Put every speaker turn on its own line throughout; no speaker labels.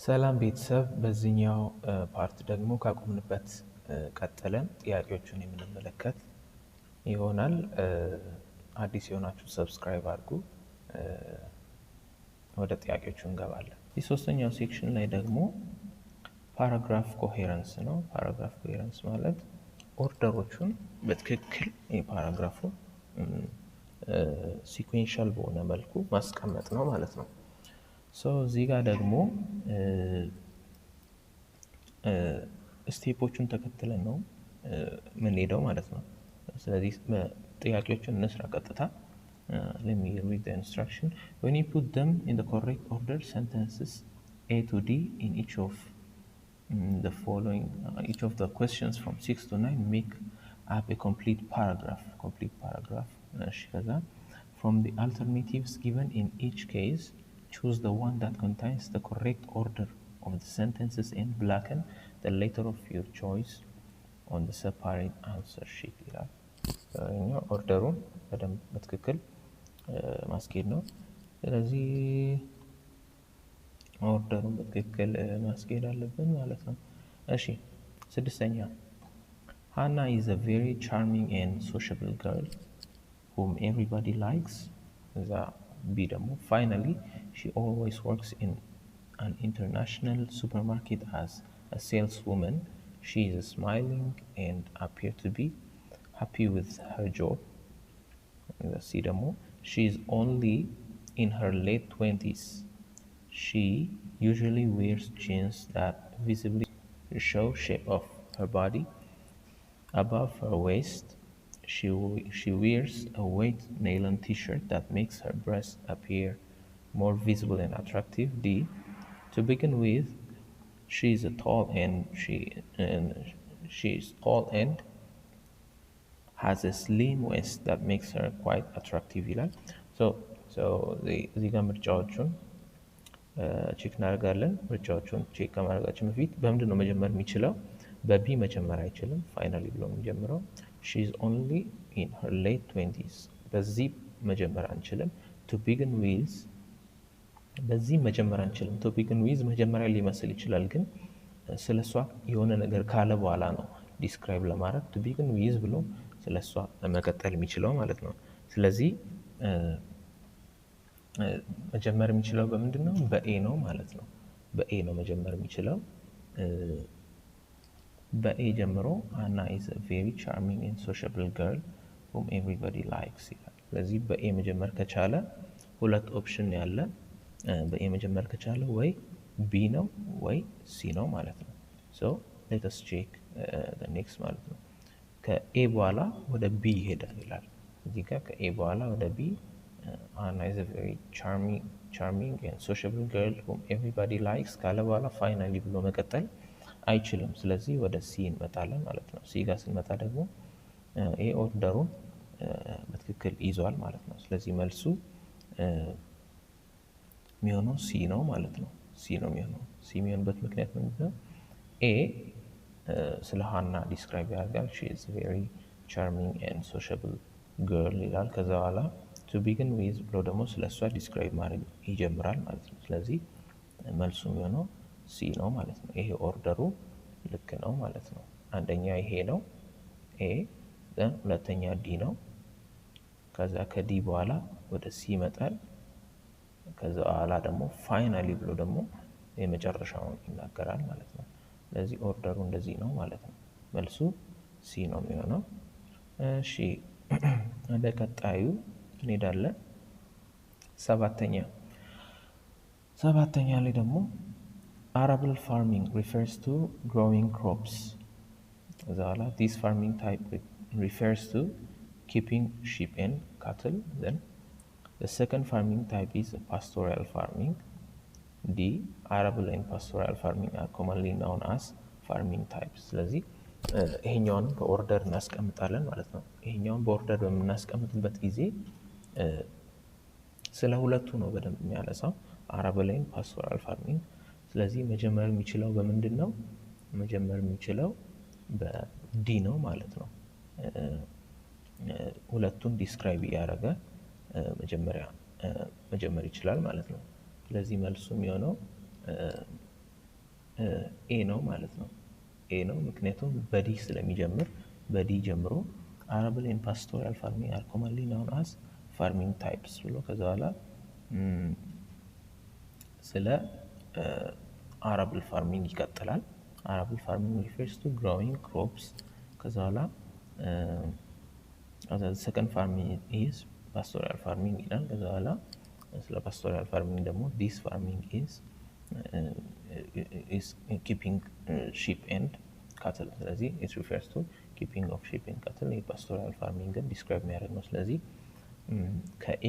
ሰላም ቤተሰብ በዚህኛው ፓርት ደግሞ ካቆምንበት ቀጥለን ጥያቄዎችን የምንመለከት ይሆናል። አዲስ የሆናችሁ ሰብስክራይብ አድርጉ። ወደ ጥያቄዎቹ እንገባለን። የሶስተኛው ሴክሽን ላይ ደግሞ ፓራግራፍ ኮሄረንስ ነው። ፓራግራፍ ኮሄረንስ ማለት ኦርደሮቹን በትክክል የፓራግራፉ ሲኩዌንሻል በሆነ መልኩ ማስቀመጥ ነው ማለት ነው። እዚህ ጋር ደግሞ ስቴፖቹን ተከትለን ነው የምንሄደው ማለት ነው። ስለዚህ ጥያቄዎችን እንስራ ቀጥታ። Let me read the instruction. When you put them in the correct order, sentences A to D in each of the following, each of the questions from 6 to 9 make up a complete paragraph. From the alternatives given in each case, choose the one that contains the correct order of the sentences and blacken the letter of your choice on the separate answer sheet. ኦርደሩን በደንብ በትክክል ማስኬድ ነው። ስለዚህ ኦርደሩን በትክክል ማስኬድ አለብን ማለት ነው። እሺ ስድስተኛ Hannah is a very charming and sociable girl whom everybody likes. B ደግሞ finally she always works in an international supermarket as a saleswoman. She is smiling and appear to be happy with her job. C ደግሞ she is only in her late 20s. She usually wears jeans that visibly show shape of her body above her waist. She wears a white nylon t-shirt that makes her breasts appear more visible and attractive. D. To begin with, she is tall and has a slim waist that makes her quite attractive. እዚህ ጋር ምርጫዎቹን ቼክ እናደርጋለን። ምርጫዎቹን ቼክ ከማድረጋችን በፊት በምንድን ነው መጀመር የሚችለው? በቢ መጀመር አይችልም። ፋይናሊ ብሎ የሚጀምረው she is only in her late 20s። በዚህ መጀመር አንችልም። to begin with በዚህ መጀመር አንችልም። to begin with መጀመሪያ ሊመስል ይችላል፣ ግን ስለሷ የሆነ ነገር ካለ በኋላ ነው ዲስክራይብ ለማድረግ to begin with ብሎ ስለሷ መቀጠል የሚችለው ማለት ነው። ስለዚህ መጀመር የሚችለው በምንድን ነው? በኤ ነው ማለት ነው። በኤ ነው መጀመር የሚችለው። በኤ ጀምሮ Hannah is a very charming and sociable girl whom everybody likes ይላል። ስለዚህ በኤ መጀመር ከቻለ ሁለት ኦፕሽን ያለ፣ በኤ መጀመር ከቻለ ወይ ቢ ነው ወይ ሲ ነው ማለት ነው። so let us check the next ማለት ነው። ከኤ በኋላ ወደ ቢ ይሄዳል ይላል። እዚህ ጋር ከኤ በኋላ ወደ ቢ Hannah is a very charming and sociable girl whom everybody likes ካለ በኋላ ፋይናሊ ብሎ መቀጠል አይችልም። ስለዚህ ወደ ሲ እንመጣለን ማለት ነው። ሲ ጋር ስንመጣ ደግሞ ኤ ኦርደሩን በትክክል ይዟል ማለት ነው። ስለዚህ መልሱ የሚሆነው ሲ ነው ማለት ነው። ሲ ነው የሚሆነው። ሲ የሚሆንበት ምክንያት ምንድን ነው? ኤ ስለ ሃና ዲስክራይብ ያደርጋል። she is very charming and sociable girl ይላል። ከዛ በኋላ to begin with ብሎ ደግሞ ስለ እሷ ዲስክራይብ ማድረግ ይጀምራል ማለት ነው። ስለዚህ መልሱ የሚሆነው ሲ ነው ማለት ነው። ይሄ ኦርደሩ ልክ ነው ማለት ነው። አንደኛ ይሄ ነው ኤ፣ ሁለተኛ ዲ ነው። ከዛ ከዲ በኋላ ወደ ሲ ይመጣል። ከዛ በኋላ ደግሞ ፋይናሊ ብሎ ደግሞ የመጨረሻውን ይናገራል ማለት ነው። ስለዚህ ኦርደሩ እንደዚህ ነው ማለት ነው። መልሱ ሲ ነው የሚሆነው። እሺ ወደ ቀጣዩ እንሄዳለን። ሰባተኛ ላይ ደግሞ arable farming refers to growing crops. This farming type refers to keeping sheep and cattle. Then the second farming type is pastoral farming. D. Arable and pastoral farming are commonly known as farming types. ስለዚህ ይሄኛውን በኦርደር እናስቀምጣለን ማለት ነው። ይሄኛውን በኦርደር በምናስቀምጥበት ጊዜ ስለ ሁለቱ ነው በደንብ የሚያነሳው፣ arable and pastoral farming። ስለዚህ መጀመር የሚችለው በምንድን ነው? መጀመር የሚችለው በዲ ነው ማለት ነው። ሁለቱን ዲስክራይብ እያደረገ መጀመር ይችላል ማለት ነው። ስለዚህ መልሱ የሚሆነው ኤ ነው ማለት ነው። ኤ ነው ምክንያቱም በዲ ስለሚጀምር በዲ ጀምሮ አረብል ኤንድ ፓስቶራል ፋርሚንግ አር ኮመንሊ ናውን አስ ፋርሚንግ ታይፕስ ብሎ ከዛ በኋላ ስለ አረብል ፋርሚንግ ይቀጥላል። አረብል ፋርሚንግ ሪፈርስ ቱ ግሮዊንግ ክሮፕስ ከዛ በኋላ ሰከንድ ፋርሚንግ ኢዝ ፓስቶራል ፋርሚንግ ይላል። ከዛ በኋላ ስለ ፓስቶራል ፋርሚንግ ደግሞ ዲስ ፋርሚንግ ኢዝ ኪፒንግ ሺፕ ኤንድ ካትል። ስለዚህ ኢት ሪፈርስ ቱ ኪፒንግ ኦፍ ሺፕ ኤንድ ካትል የፓስቶራል ፋርሚንግን ዲስክራይብ የሚያደርግ ነው። ስለዚህ ከኤ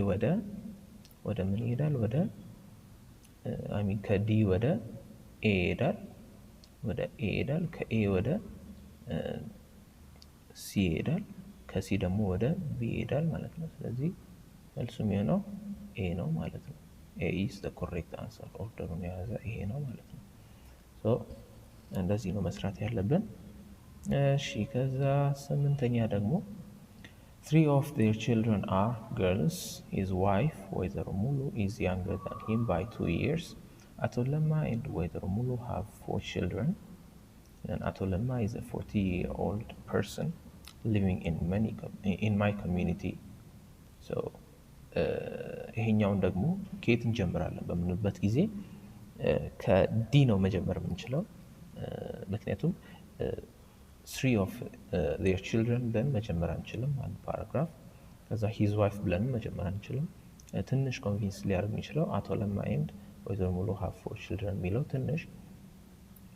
ወደ ምን ይሄዳል? ወደ ከዲ ወደ ኤ ይሄዳል። ከኤ ወደ ሲ ይሄዳል። ከሲ ደግሞ ወደ ቢ ይሄዳል ማለት ነው። ስለዚህ መልሱ የሚሆነው ኤ ነው ማለት ነው። ኤ ኢዝ ዘ ኮሬክት አንሰር። ኦርደሩን የያዘ ይሄ ነው ማለት ነው። ሶ እንደዚህ ነው መስራት ያለብን። እሺ ከዛ ስምንተኛ ደግሞ three of their children are girls. His wife Wayzaro Mulu is younger than him by 2 years. Ato Lemma and Wayzaro Mulu have 4 children. And Ato Lemma is a 40-year-old person living in my community. So ይሄኛውን ደግሞ ከየት እንጀምራለን በምንበት ጊዜ ከዲ ነው መጀመር የምንችለው። ምክንያቱም 3 of their children ብለን መጀመር አንችልም አንድ ፓራግራፍ። ከዛ his wife ብለን መጀመር አንችልም። ትንሽ ኮንቪንስ ሊያደርግ የሚችለው አቶ ለማ ኤንድ ወይዘሮ ሙሉ have 4 children የሚለው ትንሽ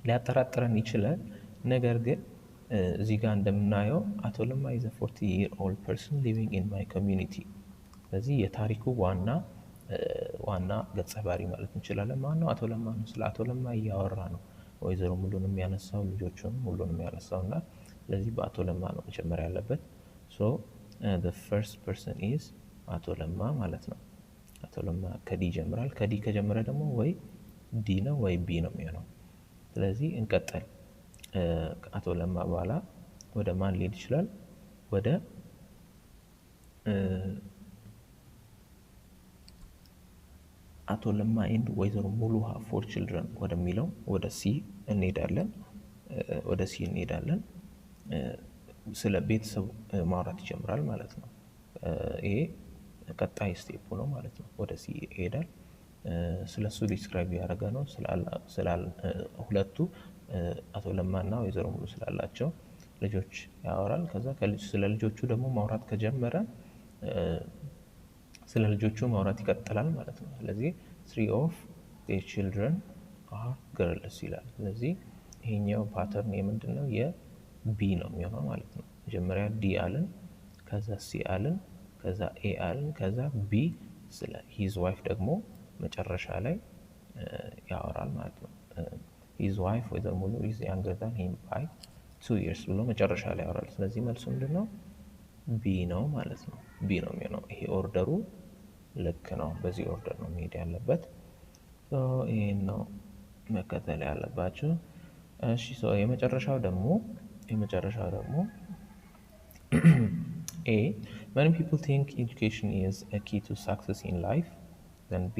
ሊያጠራጥረን ይችላል። ነገር ግን እዚህ ጋር እንደምናየው አቶ ለማ is a 40-year-old person living in my community። ስለዚህ የታሪኩ ዋና ገጸ ባህሪ ማለት እንችላለን። ማነው? አቶ ለማ ነው። ስለ አቶ ለማ እያወራ ነው። ወይዘሮ ሙሉንም ያነሳው ልጆቹንም ሁሉንም ያነሳውና ስለዚህ በአቶ ለማ ነው መጀመሪያ ያለበት። ሶ the first person is አቶ ለማ ማለት ነው። አቶ ለማ ከዲ ይጀምራል። ከዲ ከጀመረ ደግሞ ወይ ዲ ነው ወይ ቢ ነው የሚሆነው። ስለዚህ እንቀጥል። አቶ ለማ በኋላ ወደ ማን ሊሄድ ይችላል? ወደ አቶ ለማ ኤንድ ወይዘሮ ሙሉ have 4 children ወደሚለው ወደ ሲ እንሄዳለን። ስለ ቤተሰብ ማውራት ይጀምራል ማለት ነው። ይሄ ቀጣይ ስቴፕ ነው ማለት ነው። ወደ ሲ ይሄዳል። ስለሱ ዲስክራይብ ያደረገ ነው። ሁለቱ አቶ ለማና ወይዘሮ ሙሉ ስላላቸው ልጆች ያወራል። ከዛ ስለ ልጆቹ ደግሞ ማውራት ከጀመረ ስለ ልጆቹ ማውራት ይቀጥላል ማለት ነው። ስለዚህ 3 of their children are girls ይላል። ስለዚህ ይሄኛው ፓተርን የምንድነው? የቢ ነው የሚሆነው ማለት ነው። መጀመሪያ ዲ አልን፣ ከዛ ሲ አልን፣ ከዛ ኤ አልን፣ ከዛ ቢ ስለ his wife ደግሞ መጨረሻ ላይ ያወራል ማለት ነው። his wife ወይዘሮ ሙሉ is younger than him by 2 years ብሎ መጨረሻ ላይ ያወራል። ስለዚህ መልሱ ምንድነው? ቢ ነው ማለት ነው። ቢ ነው የሚሆነው። ይሄ ኦርደሩ ልክ ነው። በዚህ ኦርደር ነው መሄድ ያለበት። ይሄን ነው መከተል ያለባችሁ። እሺ የመጨረሻው ደግሞ A. Many people think education is a key to success in life. Then B.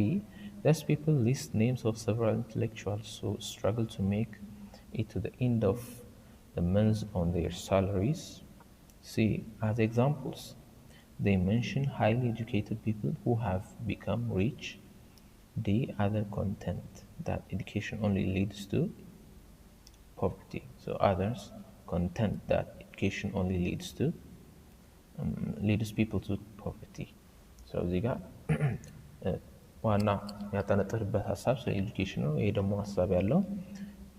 Thus people list names of several intellectuals who struggle to make it to the end of the month on their salaries. C. As examples, they mention highly educated people who have become rich. D. Other content that education only leads to poverty. So others content that education only leads people to poverty. So እዚህ ጋር ዋና ያጠነጥርበት ሀሳብ ስለ ኤዱኬሽን ነው። ይሄ ደግሞ ሀሳብ ያለው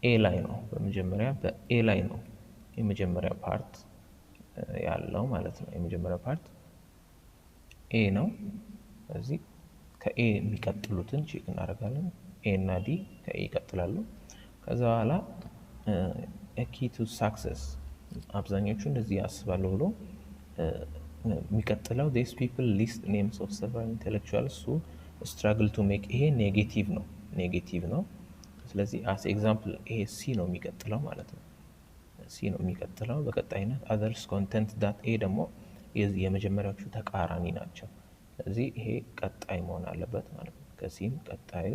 ኤ ላይ ነው። በመጀመሪያ በኤ ላይ ነው የመጀመሪያ ፓርት ያለው ማለት ነው። የመጀመሪያ ፓርት ኤ ነው። ስለዚህ ከኤ የሚቀጥሉትን ቼክ እናደርጋለን። ኤ እና ዲ ከኤ ይቀጥላሉ። ከዛ በኋላ key to success አብዛኞቹ እንደዚህ ያስባሉ ብሎ የሚቀጥለው these people list names of several intellectuals who struggle to make ይሄ ኔጌቲቭ ነው። ስለዚህ as example ይሄ ሲ ነው የሚቀጥለው ማለት ነው። ሲ ነው የሚቀጥለው በቀጣይነት others content that ኤ ደግሞ የመጀመሪያዎቹ ተቃራኒ ናቸው። ስለዚህ ይሄ ቀጣይ መሆን አለበት ማለት ነው። ከሲም ቀጣዩ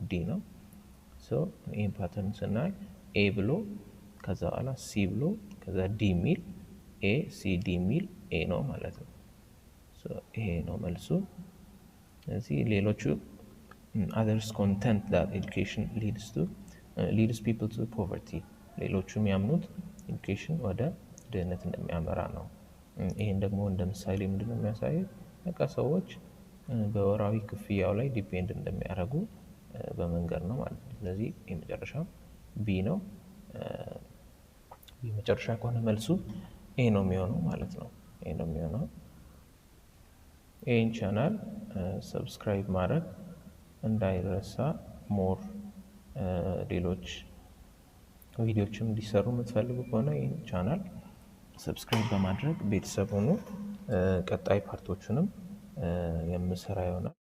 ዲ ነው። ሶ ይህን ፓተርን ስናይ ኤ ብሎ ከዛ በኋላ ሲ ብሎ ከዛ ዲ ሚል ኤ ሲ ዲ ሚል ኤ ነው ማለት ነው። ይሄ ነው መልሱ። ስለዚህ ሌሎቹ others content that education leads people to poverty ሌሎቹ የሚያምኑት ኤዱኬሽን ወደ ድህነት እንደሚያመራ ነው። ይሄን ደግሞ እንደ ምሳሌ ምንድነው የሚያሳየው? በቃ ሰዎች በወራዊ ክፍያው ላይ ዲፔንድ እንደሚያደርጉ በመንገር ነው ማለት ነው። ስለዚህ የመጨረሻው ቢ ነው። የመጨረሻ ከሆነ መልሱ ኤ ነው የሚሆነው ማለት ነው። ኤ ነው የሚሆነው። ይህን ቻናል ሰብስክራይብ ማድረግ እንዳይረሳ። ሞር ሌሎች ቪዲዮዎችም እንዲሰሩ የምትፈልጉ ከሆነ ይህን ቻናል ሰብስክራይብ በማድረግ ቤተሰብ ሁኑ። ቀጣይ ፓርቶቹንም የምሰራ ይሆናል።